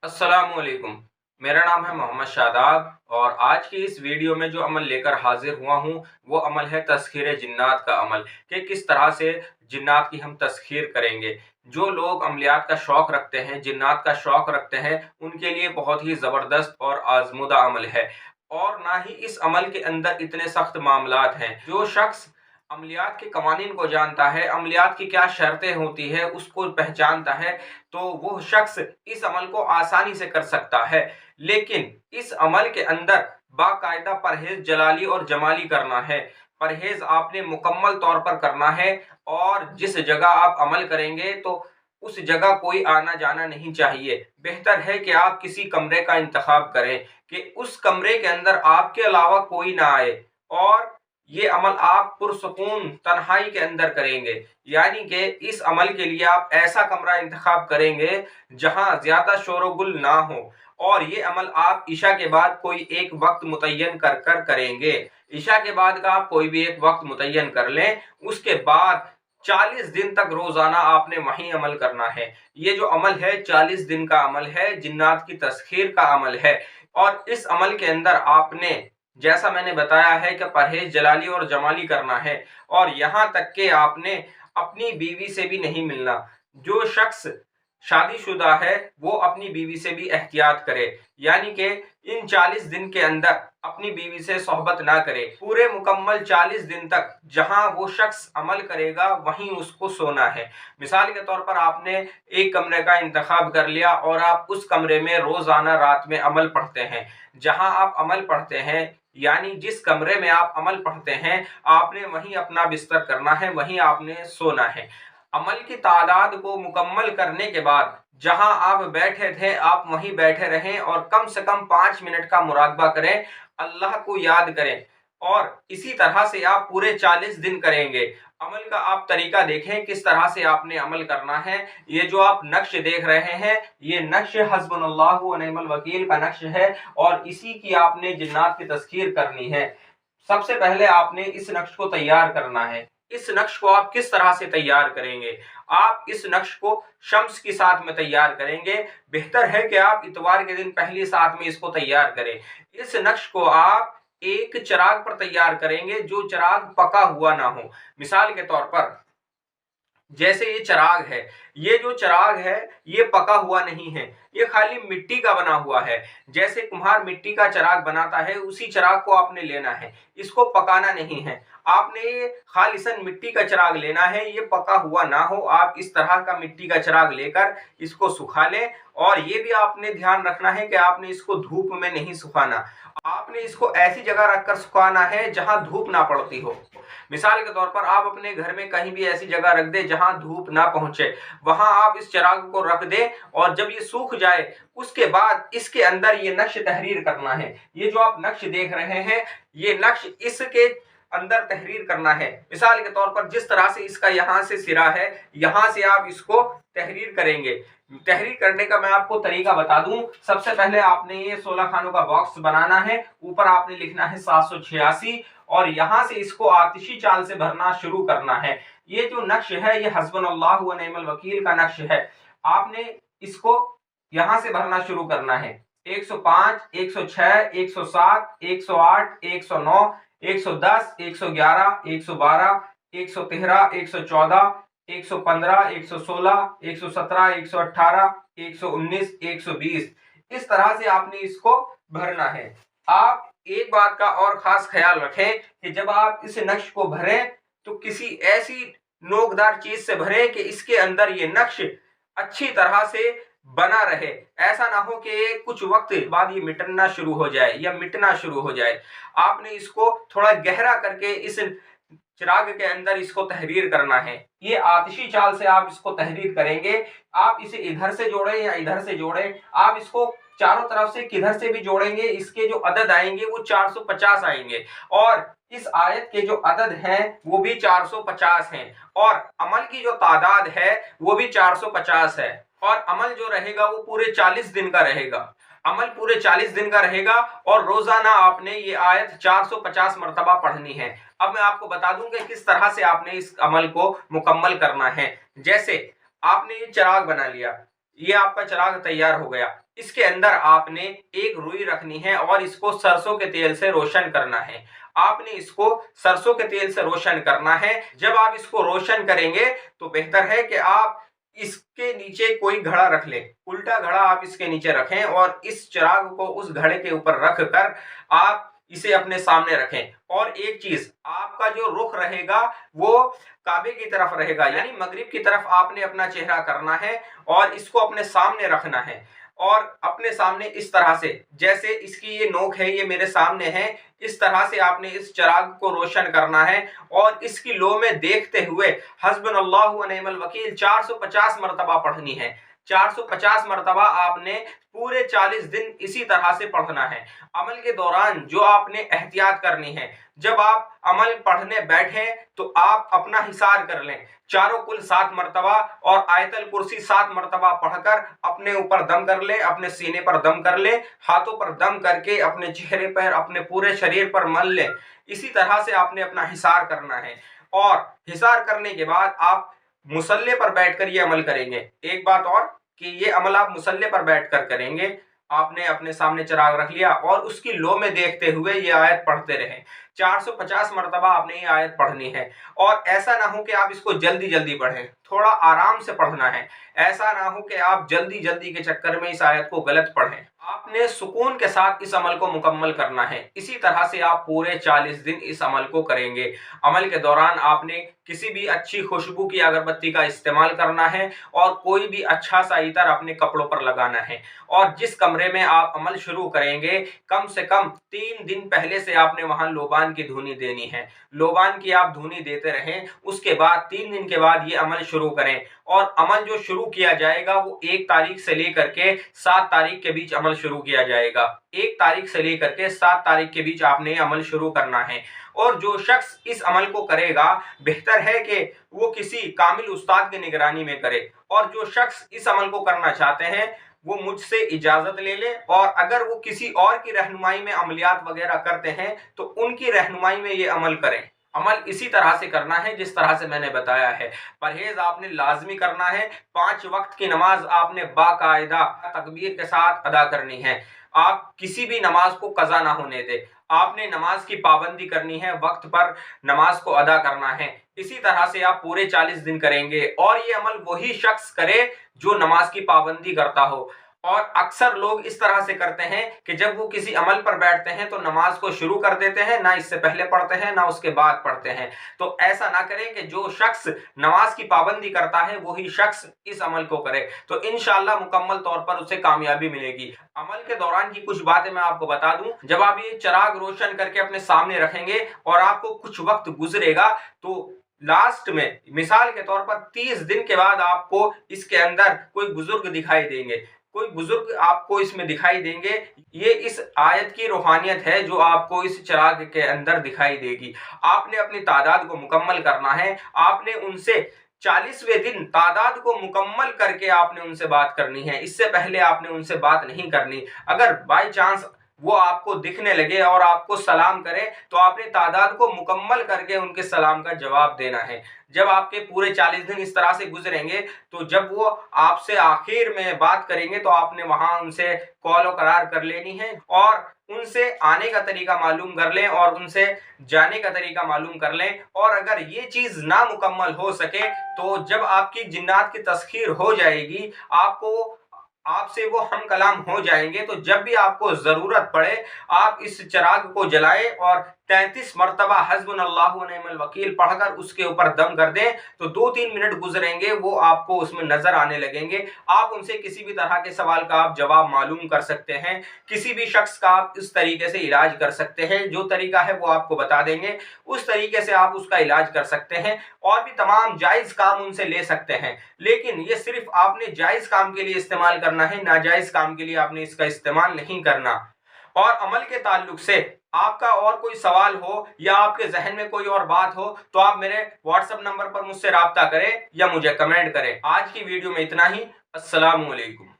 अस्सलामुअलैकुम। मेरा नाम है मोहम्मद शादाब और आज की इस वीडियो में जो अमल लेकर हाजिर हुआ हूँ वो अमल है तस्खीर जिन्नात का अमल कि किस तरह से जिन्नात की हम तस्खीर करेंगे। जो लोग अमलियात का शौक़ रखते हैं, जिन्नात का शौक़ रखते हैं, उनके लिए बहुत ही ज़बरदस्त और आजमुदा अमल है और ना ही इस अमल के अंदर इतने सख्त मामलात हैं। जो शख्स अमलियात के कवानीन को जानता है, अमलियात की क्या शर्तें होती है उसको पहचानता है, तो वो शख्स इस अमल को आसानी से कर सकता है। लेकिन इस अमल के अंदर बाकायदा परहेज जलाली और जमाली करना है। परहेज आपने मुकम्मल तौर पर करना है और जिस जगह आप अमल करेंगे तो उस जगह कोई आना जाना नहीं चाहिए। बेहतर है कि आप किसी कमरे का इंतखाब करें कि उस कमरे के अंदर आपके अलावा कोई ना आए और ये अमल आप पुरसुकून तन्हाई के अंदर करेंगे। यानी कि इस अमल के लिए आप ऐसा कमरा इंतखाब करेंगे जहां ज्यादा शोरगुल ना हो और ये अमल आप इशा के बाद कोई एक वक्त मुतय्यन कर कर करेंगे। इशा के बाद का आप कोई भी एक वक्त मुतय्यन कर लें। उसके बाद 40 दिन तक रोजाना आपने वही अमल करना है। ये जो अमल है 40 दिन का अमल है, जिन्नात की तस्खीर का अमल है और इस अमल के अंदर आपने जैसा मैंने बताया है कि परहेज जलाली और जमाली करना है और यहाँ तक कि आपने अपनी बीवी से भी नहीं मिलना। जो शख्स शादीशुदा है वो अपनी बीवी से भी एहतियात करे, यानी कि इन 40 दिन के अंदर अपनी बीवी से सोहबत ना करे। पूरे मुकम्मल 40 दिन तक जहां वो शख्स अमल करेगा वहीं उसको सोना है। मिसाल के तौर पर आपने एक कमरे का इंतखाब कर लिया और आप उस कमरे में रोजाना रात में अमल पढ़ते हैं। जहां आप अमल पढ़ते हैं यानी जिस कमरे में आप अमल पढ़ते हैं आपने वहीं अपना बिस्तर करना है, वहीं आपने सोना है। अमल की तादाद को मुकम्मल करने के बाद जहां आप बैठे थे आप वहीं बैठे रहें और कम से कम 5 मिनट का मुराकबा करें, अल्लाह को याद करें और इसी तरह से आप पूरे 40 दिन करेंगे। अमल का आप तरीका देखें किस तरह से आपने अमल करना है। ये जो आप नक्श देख रहे हैं ये नक्श हस्बुनल्लाहु व निअमल वकील का नक्श है और इसी की आपने जिन्नात की तस्खीर करनी है। सबसे पहले आपने इस नक्श को तैयार करना है। इस नक्श को आप किस तरह से तैयार करेंगे? आप इस नक्श को शम्स की साथ में तैयार करेंगे। बेहतर है कि आप इतवार के दिन पहली साथ में इसको तैयार करें। इस नक्श को आप एक चिराग पर तैयार करेंगे जो चिराग पका हुआ ना हो। मिसाल के तौर पर जैसे ये चिराग है, ये जो चिराग है ये पका हुआ नहीं है, ये खाली मिट्टी का बना हुआ है। जैसे कुम्हार मिट्टी का चिराग बनाता है उसी चिराग को आपने लेना है, इसको पकाना नहीं है। आपने ये खालिसन मिट्टी का चिराग लेना है, ये पका हुआ ना हो। आप इस तरह का मिट्टी का चिराग लेकर इसको सुखा लें और ये भी आपने ध्यान रखना है कि आपने इसको धूप में नहीं सुखाना। आपने इसको ऐसी जगह रखकर सुखाना है जहां धूप ना पड़ती हो। मिसाल के तौर पर आप अपने घर में कहीं भी ऐसी जगह रख दे जहां धूप ना पहुंचे, वहां आप इस चिराग को रख दे और जब ये सूख जाए उसके बाद इसके अंदर ये नक्श तहरीर करना है। ये जो आप नक्श देख रहे हैं ये नक्श इसके अंदर तहरीर करना है। मिसाल के तौर पर जिस तरह से इसका यहाँ से सिरा है, यहाँ से आप इसको तहरीर करेंगे। तहरीर करने का मैं आपको तरीका बता दूं। सबसे पहले आपने ये 16 खानों का बॉक्स बनाना है। ऊपर आपने लिखना है 786 और यहां से इसको आतिशी चाल से भरना शुरू करना है। ये जो नक्श है ये हस्बुनल्लाहु व निअमल वकील का नक्श है। आपने इसको यहां से भरना शुरू करना है। 105, 106, 107, 108, 109, 110, 111, 112, 113, 114, 115, 116, 117, 118, 119, 120। इस तरह से आपने इसको भरना है। आप एक बात का और खास ख्याल रखें कि जब आप इस नक्श को भरें तो किसी ऐसी नोकदार चीज से भरें कि इसके अंदर ये नक्श अच्छी तरह से बना रहे। ऐसा ना हो कि कुछ वक्त बाद ये मिटना शुरू हो जाए या मिटना शुरू हो जाए। आपने इसको थोड़ा गहरा करके इस चिराग के अंदर इसको तहरीर करना है। ये आतिशी चाल से आप इसको तहरीर करेंगे। आप इसे इधर से जोड़ें या इधर से जोड़ें, आप इसको चारों तरफ से किधर से भी जोड़ेंगे इसके जो अदद आएंगे वो 450 आएंगे और इस आयत के जो अदद हैं वो भी 450 हैं और अमल की जो तादाद है वो भी 450 है और अमल जो रहेगा वो पूरे 40 दिन का रहेगा। अमल पूरे 40 दिन का रहेगा और रोजाना आपने ये आयत 450 मरतबा पढ़नी है। अब मैं आपको बता दूं कि किस तरह से आपने इस अमल को मुकम्मल करना है। जैसे आपने ये चिराग बना लिया, ये आपका चिराग तैयार हो गया। इसके अंदर आपने एक रुई रखनी है और इसको सरसों के तेल से रोशन करना है। आपने इसको सरसों के तेल से रोशन करना है। जब आप इसको रोशन करेंगे तो बेहतर है कि आप इसके नीचे कोई घड़ा रख लें, उल्टा घड़ा आप इसके नीचे रखें और इस चिराग को उस घड़े के ऊपर रख कर आप इसे अपने सामने रखें। और एक चीज, आपका जो रुख रहेगा वो काबे की तरफ रहेगा, यानी मगरिब की तरफ आपने अपना चेहरा करना है और इसको अपने सामने रखना है। और अपने सामने इस तरह से, जैसे इसकी ये नोक है ये मेरे सामने है, इस तरह से आपने इस चिराग को रोशन करना है और इसकी लो में देखते हुए हस्बुनल्लाहु व निअमल वकील 450 मरतबा पढ़नी है। 450 मरतबा आपने पूरे 40 दिन इसी तरह से पढ़ना है। अमल के दौरान जो आपने एहतियात करनी है, जब आप अमल पढ़ने बैठे तो आप अपना हिसार कर लें, चारों कुल 7 मरतबा और आयतल कुर्सी 7 मरतबा पढ़कर अपने ऊपर दम कर ले, अपने सीने पर दम कर ले, हाथों पर दम करके अपने चेहरे पर, अपने पूरे शरीर पर मल ले। इसी तरह से आपने अपना हिसार करना है और हिसार करने के बाद आप मुसल्ले पर बैठकर ये अमल करेंगे। एक बात और कि ये अमल आप मुसल्ले पर बैठकर करेंगे। आपने अपने सामने चिराग रख लिया और उसकी लो में देखते हुए ये आयत पढ़ते रहें। 450 मरतबा आपने ये आयत पढ़नी है और ऐसा ना हो कि आप इसको जल्दी जल्दी पढ़ें, थोड़ा आराम से पढ़ना है। ऐसा ना हो कि आप जल्दी जल्दी के चक्कर में इस आयत को गलत पढ़ें। आपने सुकून के साथ इस अमल को मुकम्मल करना है। इसी तरह से आप पूरे 40 दिन इस अमल को करेंगे। अमल के दौरान आपने किसी भी अच्छी खुशबू की अगरबत्ती का इस्तेमाल करना है और कोई भी अच्छा सा इतर अपने कपड़ों पर लगाना है। और जिस कमरे में आप अमल शुरू करेंगे, कम से कम 3 दिन पहले से आपने वहां लोबान की धुनी देनी है। लोबान की आप धुनी देते रहें, उसके बाद 3 दिन के बाद ये अमल शुरू करें। और अमल जो शुरू किया जाएगा वो 1 तारीख से लेकर के 7 तारीख के बीच अमल शुरू किया जाएगा। 1 तारीख से लेकर के 7 तारीख के बीच आपने अमल शुरू करना है। और जो शख्स इस अमल को करेगा, बेहतर है कि वो किसी कामिल उस्ताद की निगरानी में करे। और जो शख्स इस अमल को करना चाहते हैं वो मुझसे इजाजत ले ले, और अगर वो किसी और की रहनुमाई में अमलियात वगैरह करते हैं तो उनकी रहनुमाई में ये अमल करें। अमल इसी तरह से करना है जिस तरह से मैंने बताया है। परहेज आपने लाजमी करना है। 5 वक्त की नमाज आपने बाकायदा तकबीर के साथ अदा करनी है। आप किसी भी नमाज को कज़ा ना होने दे। आपने नमाज की पाबंदी करनी है, वक्त पर नमाज को अदा करना है। इसी तरह से आप पूरे 40 दिन करेंगे और ये अमल वही शख्स करे जो नमाज की पाबंदी करता हो। और अक्सर लोग इस तरह से करते हैं कि जब वो किसी अमल पर बैठते हैं तो नमाज को शुरू कर देते हैं, ना इससे पहले पढ़ते हैं ना उसके बाद पढ़ते हैं। तो ऐसा ना करें कि जो शख्स नमाज की पाबंदी करता है वही शख्स इस अमल को करे, तो इंशाअल्लाह मुकम्मल तौर पर उसे कामयाबी मिलेगी। अमल के दौरान की कुछ बातें मैं आपको बता दूं। जब आप ये चिराग रोशन करके अपने सामने रखेंगे और आपको कुछ वक्त गुजरेगा तो लास्ट में, मिसाल के तौर पर 30 दिन के बाद आपको इसके अंदर कोई बुजुर्ग दिखाई देंगे, कोई बुजुर्ग आपको इसमें दिखाई देंगे। ये इस आयत की रूहानियत है जो आपको इस चिराग के अंदर दिखाई देगी। आपने अपनी तादाद को मुकम्मल करना है। आपने उनसे 40वें दिन तादाद को मुकम्मल करके आपने उनसे बात करनी है। इससे पहले आपने उनसे बात नहीं करनी। अगर बाय चांस वो आपको दिखने लगे और आपको सलाम करे तो आपने तादाद को मुकम्मल करके उनके सलाम का जवाब देना है। जब आपके पूरे 40 दिन इस तरह से गुजरेंगे तो जब वो आपसे आखिर में बात करेंगे तो आपने वहां उनसे कॉल करार कर लेनी है और उनसे आने का तरीका मालूम कर लें और उनसे जाने का तरीका मालूम कर लें। और अगर ये चीज ना मुकम्मल हो सके तो जब आपकी जिन्नात की तस्खीर हो जाएगी, आपसे वो हम कलाम हो जाएंगे, तो जब भी आपको जरूरत पड़े आप इस चिराग को जलाएं और 33 मरतबा हस्बुनल्लाहु व निअमल वकील पढ़कर उसके ऊपर दम कर दें। तो 2-3 मिनट गुजरेंगे, वो आपको उसमें नजर आने लगेंगे। आप उनसे किसी भी तरह के सवाल का आप जवाब मालूम कर सकते हैं। किसी भी शख्स का आप इस तरीके से इलाज कर सकते हैं, जो तरीका है वो आपको बता देंगे, उस तरीके से आप उसका इलाज कर सकते हैं। और भी तमाम जायज काम उनसे ले सकते हैं। लेकिन ये सिर्फ आपने जायज काम के लिए इस्तेमाल करना है, नाजायज काम के लिए आपने इसका इस्तेमाल नहीं करना। और अमल के ताल्लुक से आपका और कोई सवाल हो या आपके जहन में कोई और बात हो तो आप मेरे व्हाट्सएप नंबर पर मुझसे राब्ता करें या मुझे कमेंट करें। आज की वीडियो में इतना ही। अस्सलामु अलैकुम।